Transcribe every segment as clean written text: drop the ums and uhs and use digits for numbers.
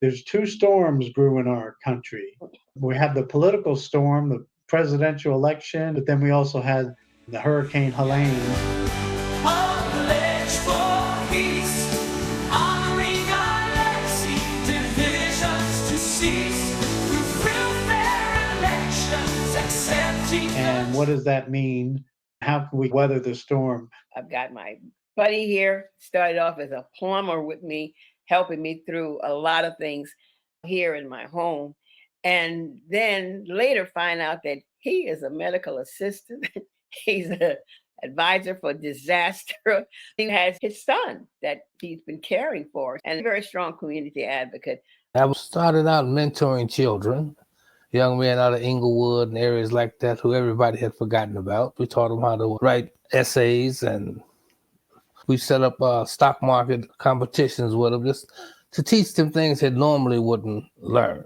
There's two storms brewing our country. We have the political storm, the presidential election, but then we also had the Hurricane Helene. And what does that mean? How can we weather the storm? I've got my buddy here, started off as a plumber with me, helping me through a lot of things here in my home. And then later find out that he is a medical assistant. He's an advisor for disaster. He has his son that he's been caring for and a very strong community advocate. I started out mentoring children, young men out of Inglewood and areas like that who everybody had forgotten about. We taught them how to write essays, and we set up stock market competitions with them just to teach them things they normally wouldn't learn.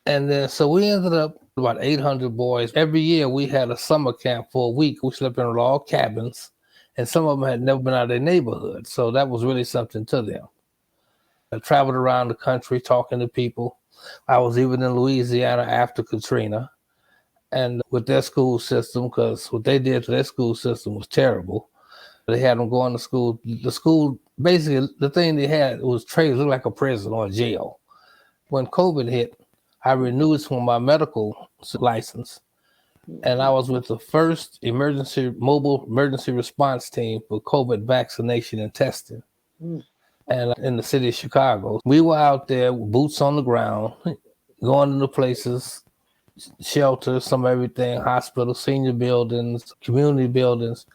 And then so we ended up about 800 boys. Every year we had a summer camp for a week. We slept in log cabins, and some of them had never been out of their neighborhood. So that was really something to them. I traveled around the country talking to people. I was even in Louisiana after Katrina, and with their school system, because what they did to their school system was terrible. They had them going to school. The school, basically, the thing they had was trays, looked like a prison or a jail. When COVID hit, I renewed for my medical license, and I was with the first mobile emergency response team for COVID vaccination and testing. And in the city of Chicago, we were out there with boots on the ground, going into places, shelters, some everything, hospitals, senior buildings, community buildings,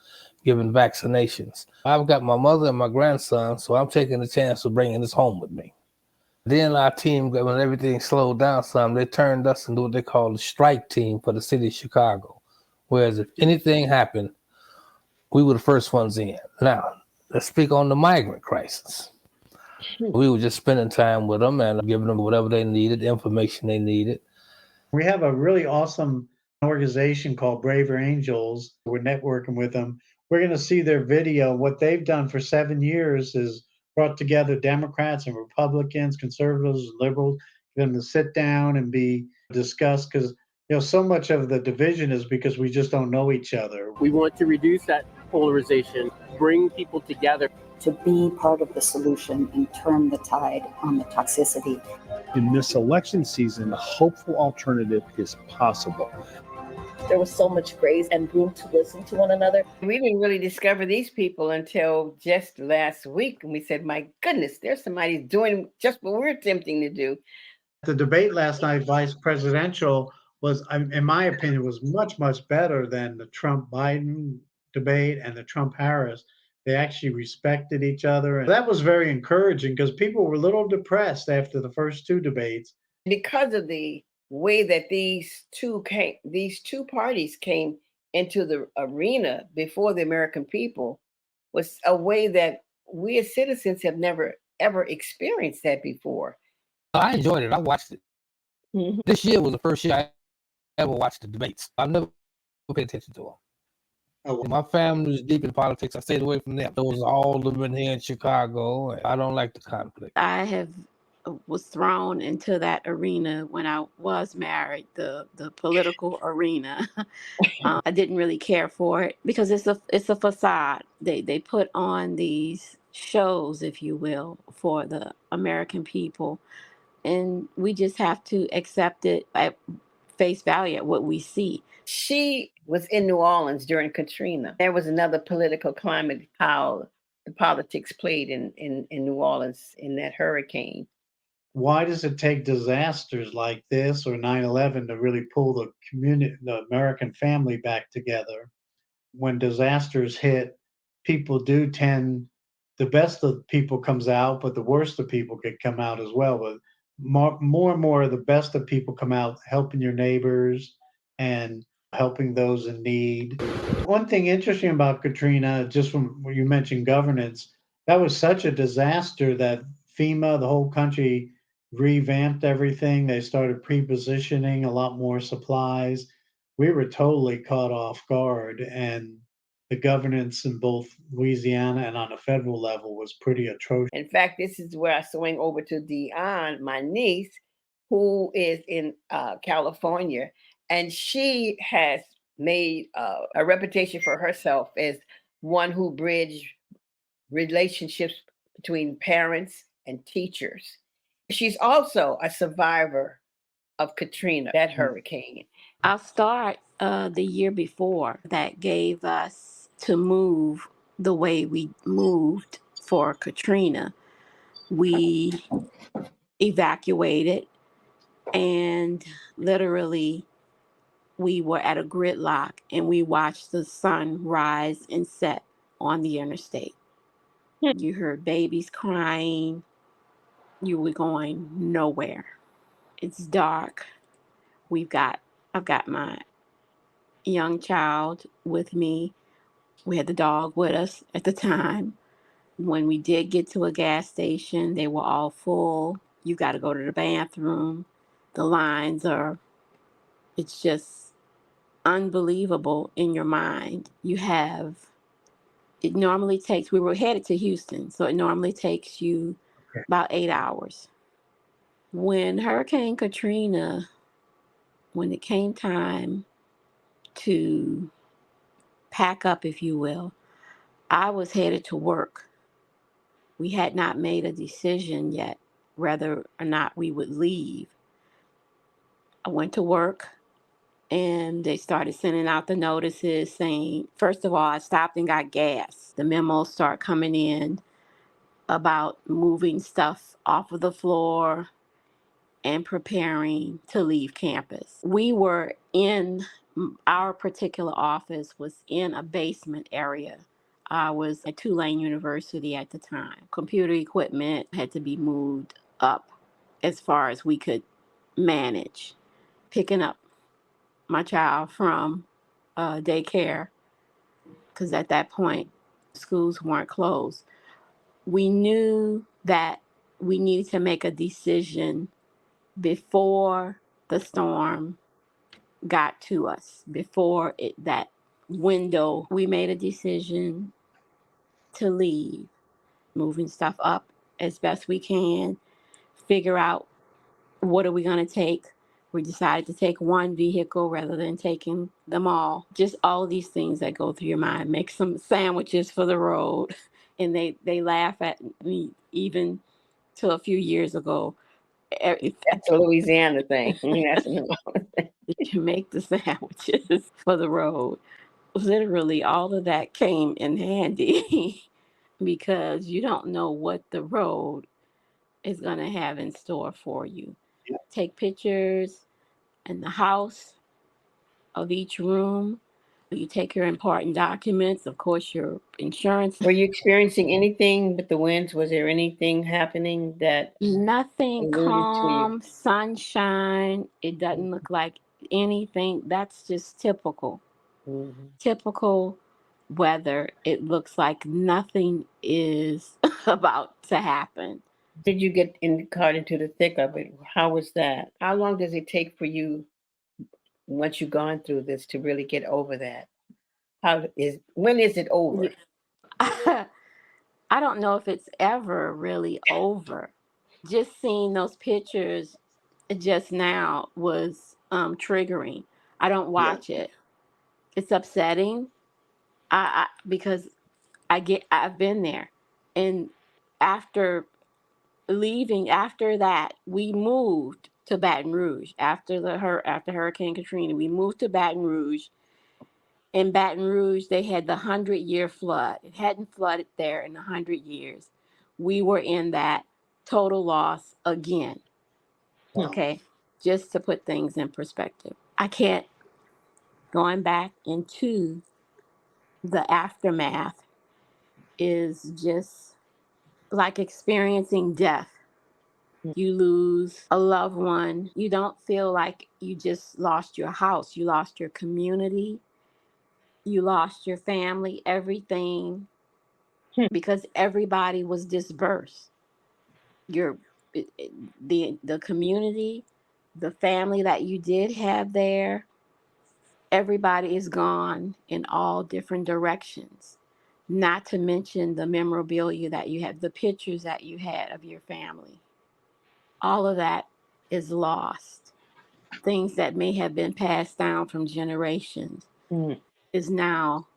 giving vaccinations. I've got my mother and my grandson, so I'm taking the chance of bringing this home with me. Then our team, when everything slowed down some, they turned us into what they call the strike team for the city of Chicago. Whereas if anything happened, we were the first ones in. Now, let's speak on the migrant crisis. We were just spending time with them and giving them whatever they needed, the information they needed. We have a really awesome organization called Braver Angels. We're networking with them. We're going to see their video. What they've done for 7 years is brought together Democrats and Republicans, conservatives and liberals, get them to sit down and be discussed, because so much of the division is because we just don't know each other. We want to reduce that polarization, bring people together. To be part of the solution and turn the tide on the toxicity. In this election season, a hopeful alternative is possible. There was so much grace and room to listen to one another. We didn't really discover these people until just last week. And we said, my goodness, there's somebody doing just what we're attempting to do. The debate last night, vice presidential, was, in my opinion, was much, much better than the Trump-Biden debate and the Trump-Harris. They actually respected each other. And that was very encouraging because people were a little depressed after the first two debates. Because of the way that these two parties came into the arena before the American people was a way that we as citizens have never, ever experienced that before. I enjoyed it. I watched it. Mm-hmm. This year was the first year I ever watched the debates. I've never paid attention to them. Oh, my family was deep in politics. I stayed away from them. There was all of them in here in Chicago. I don't like the conflict. I was thrown into that arena when I was married, the political arena. I didn't really care for it because it's a facade. They put on these shows, if you will, for the American people, and we just have to accept it at face value at what we see. She was in New Orleans during Katrina. There was another political climate, how the politics played in New Orleans in that hurricane. Why does it take disasters like this or 9/11 to really pull the community, the American family back together? When disasters hit, people do tend, the best of people comes out, but the worst of people could come out as well. But more and more, the best of people come out helping your neighbors and helping those in need. One thing interesting about Katrina, just when you mentioned governance, that was such a disaster that FEMA, the whole country, revamped everything. They started pre-positioning a lot more supplies. We were totally caught off guard. And the governance in both Louisiana and on a federal level was pretty atrocious. In fact, this is where I swing over to Dion, my niece, who is in California, and she has made a reputation for herself as one who bridged relationships between parents and teachers. She's also a survivor of Katrina, that hurricane. I'll start the year before that gave us to move the way we moved for Katrina. We evacuated, and literally we were at a gridlock and we watched the sun rise and set on the interstate. You heard babies crying. You were going nowhere. It's dark. I've got my young child with me. We had the dog with us at the time. When we did get to a gas station, they were all full. You got to go to the bathroom. The lines are, it's just unbelievable in your mind. It normally takes, we were headed to Houston, so it normally takes you about 8 hours. When Hurricane Katrina, when it came time to pack up, if you will, I was headed to work. We had not made a decision yet whether or not we would leave. I went to work and they started sending out the notices saying, first of all, I stopped and got gas. The memos start coming in about moving stuff off of the floor and preparing to leave campus. We were in, our particular office was in a basement area. I was at Tulane University at the time. Computer equipment had to be moved up as far as we could manage. Picking up my child from daycare, because at that point, schools weren't closed. We knew that we needed to make a decision before the storm got to us, before that window. We made a decision to leave, moving stuff up as best we can, figure out what are we going to take. We decided to take one vehicle rather than taking them all. Just all these things that go through your mind. Make some sandwiches for the road. And they laugh at me even till a few years ago. That's a Louisiana thing. That's To make the sandwiches for the road. Literally, all of that came in handy because you don't know what the road is going to have in store for you. Yeah. Take pictures in the house of each room. You take your important documents, of course, your insurance. Were you experiencing anything with the winds? Was there anything happening that Nothing alluded to you? calm, sunshine. It doesn't look like anything. That's just typical. Mm-hmm. Typical weather. It looks like nothing is about to happen. Did you get caught into the thick of it? How was that? How long does it take for you once you've gone through this to really get over that? When is it over? I don't know if it's ever really over. Just seeing those pictures just now was triggering. I don't watch it. It's upsetting. Because I've been there, and after leaving, after that, we moved to Baton Rouge after Hurricane Katrina. We moved to Baton Rouge. In Baton Rouge, they had the 100-year flood. It hadn't flooded there in 100 years. We were in that total loss again. Wow. Okay, just to put things in perspective. I can't, going back into the aftermath is just like experiencing death. You lose a loved one. You don't feel like you just lost your house. You lost your community. You lost your family, everything, because everybody was dispersed. The community, the family that you did have there, everybody is gone in all different directions. Not to mention the memorabilia that you had, the pictures that you had of your family. All of that is lost. Things that may have been passed down from generations Mm. is now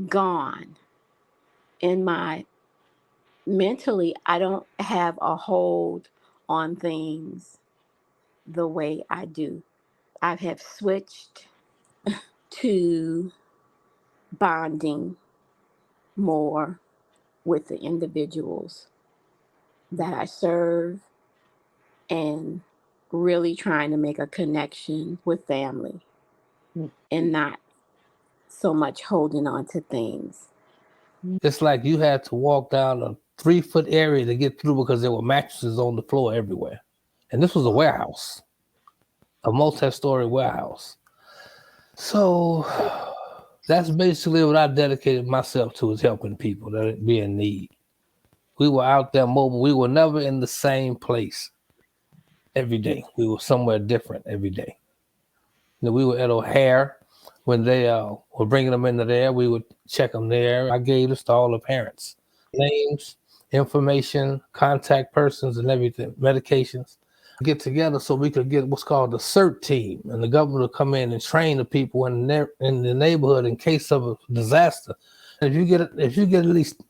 gone. In my mentally, I don't have a hold on things the way I do. I have switched to bonding more with the individuals that I serve and really trying to make a connection with family Mm. and not so much holding on to things. It's like you had to walk down a 3-foot area to get through because there were mattresses on the floor everywhere. And this was a warehouse, a multi-story warehouse. So that's basically what I dedicated myself to, is helping people that be in need. We were out there mobile. We were never in the same place every day. We were somewhere different every day. You know, we were at O'Hare when they were bringing them into there. We would check them there. I gave this to all the parents. Names, information, contact persons, and everything, medications. Get together so we could get what's called the CERT team, and the government will come in and train the people in the neighborhood in case of a disaster. If you get at least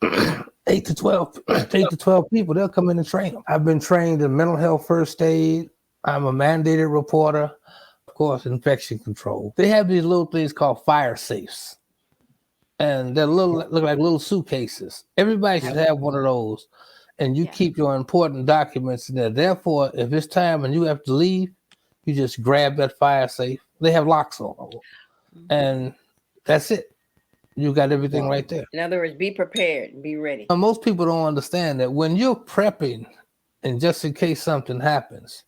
8 to 12 people, they'll come in and train them. I've been trained in mental health first aid. I'm a mandated reporter, of course, infection control. They have these little things called fire safes, and they're look like little suitcases. Everybody should have one of those, and you keep your important documents in there. Therefore, if it's time and you have to leave, you just grab that fire safe. They have locks on them, and that's it. You got everything right there. In other words, be prepared and be ready. Most people don't understand that when you're prepping, and just in case something happens,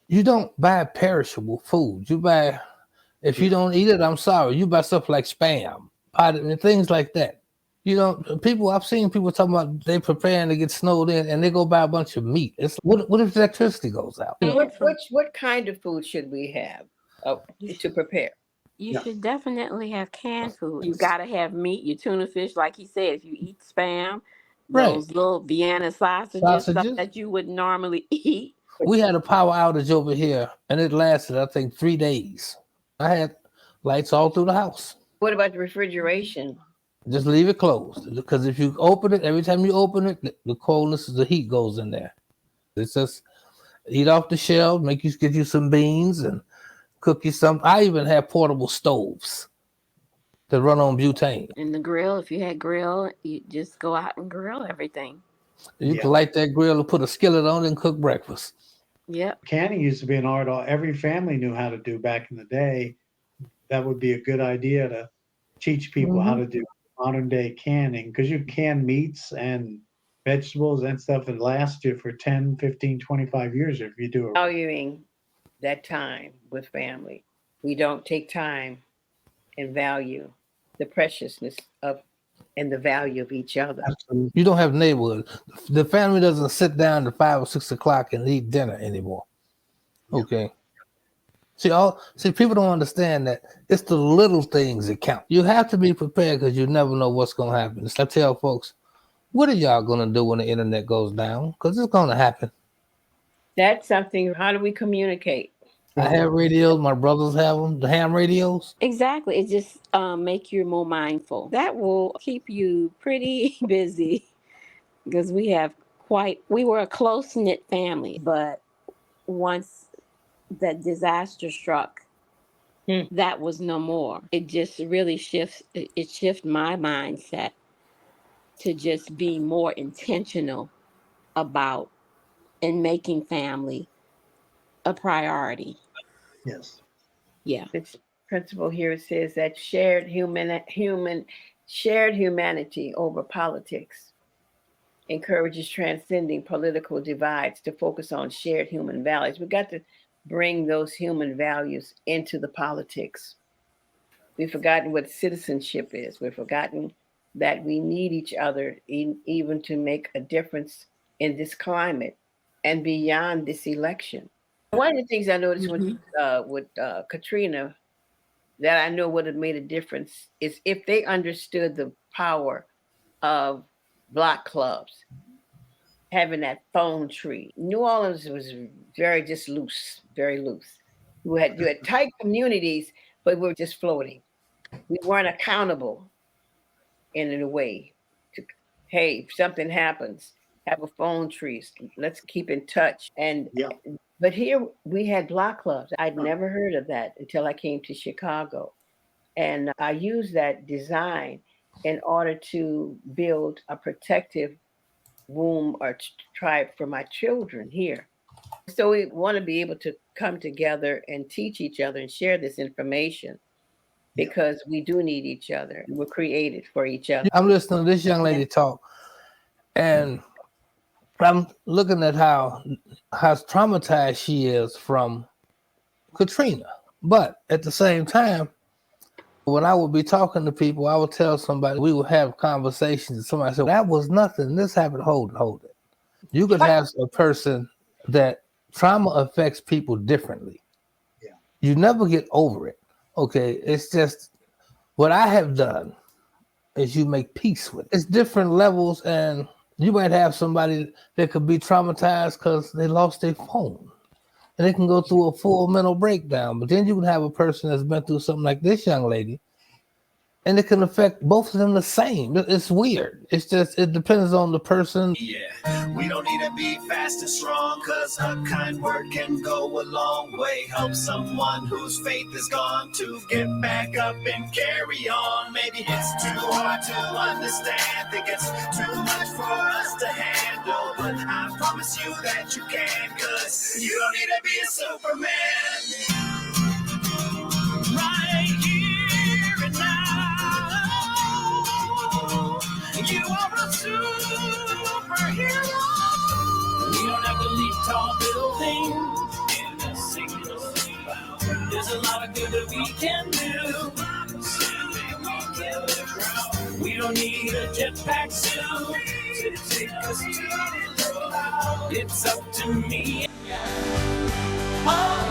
you don't buy perishable food. You buy, if you don't eat it, I'm sorry. You buy stuff like Spam, potted, and things like that. You don't. I've seen people talking about they preparing to get snowed in, and they go buy a bunch of meat. It's what if electricity goes out? What kind of food should we have to prepare? You should definitely have canned food. You got to have meat, your tuna fish, like he said. If you eat Spam, those little Vienna sausages, stuff that you would normally eat. We had a power outage over here, and it lasted, I think, 3 days. I had lights all through the house. What about the refrigeration? Just leave it closed, because if you open it, every time you open it, the coldness, the heat goes in there. It's just eat off the shelf, get you some beans and cook you some. I even have portable stoves that run on butane. And the grill, if you had grill, you just go out and grill everything. You can light that grill and put a skillet on it and cook breakfast. Yep. Canning used to be an art every family knew how to do back in the day. That would be a good idea to teach people how to do modern day canning, because you can meats and vegetables and stuff that last you for 10, 15, 25 years if you do it. Valuing that time with family. We don't take time and value the preciousness of and the value of each other. Absolutely. You don't have neighborhood. The family doesn't sit down at 5 or 6 o'clock and eat dinner anymore. Okay. See, people don't understand that it's the little things that count. You have to be prepared because you never know what's going to happen. So I tell folks, what are y'all going to do when the internet goes down? Because it's going to happen. That's something. How do we communicate? I have radios. My brothers have them. The ham radios. Exactly. It just make you more mindful. That will keep you pretty busy because we were a close-knit family, but once that disaster struck, that was no more. It just really shifted my mindset to just be more intentional about and making family a priority. Yes. Yeah. This principle here says that shared humanity over politics encourages transcending political divides to focus on shared human values. We've got to bring those human values into the politics. We've forgotten what citizenship is. We've forgotten that we need each other even to make a difference in this climate and beyond this election. One of the things I noticed with Katrina that I know would have made a difference is if they understood the power of block clubs, having that phone tree. New Orleans was very just loose, very loose. You had tight communities, but we were just floating. We weren't accountable in a way to, hey, if something happens, have a phone tree. Let's keep in touch. And Yeah. but here we had block clubs. I'd never heard of that until I came to Chicago. And I used that design in order to build a protective womb or tribe for my children here. So we want to be able to come together and teach each other and share this information because we do need each other. We're created for each other. I'm listening to this young lady talk, and I'm looking at how traumatized she is from Katrina. But at the same time, when I would be talking to people, I would tell somebody, we would have conversations, and somebody said, that was nothing. This happened. Hold it. You could have a person that trauma affects people differently. Yeah. You never get over it. Okay. It's just what I have done is you make peace with it. It's different levels, and you might have somebody that could be traumatized because they lost their phone. And they can go through a full mental breakdown. But then you can have a person that's been through something like this young lady, and it can affect both of them the same. It's weird. It's just, it depends on the person. Yeah, we don't need to be fast and strong, cause a kind word can go a long way. Help someone whose faith is gone to get back up and carry on. Maybe it's too hard to understand, think it's too much for us to handle, but I promise you that you can, cause you don't need to be a Superman. Right here and now, you are a superhero. We don't have to leap tall buildings in a single cloud. There's a lot of good that we can do. We don't need a jetpack suit to take us to the cloud. It's up to me. Oh.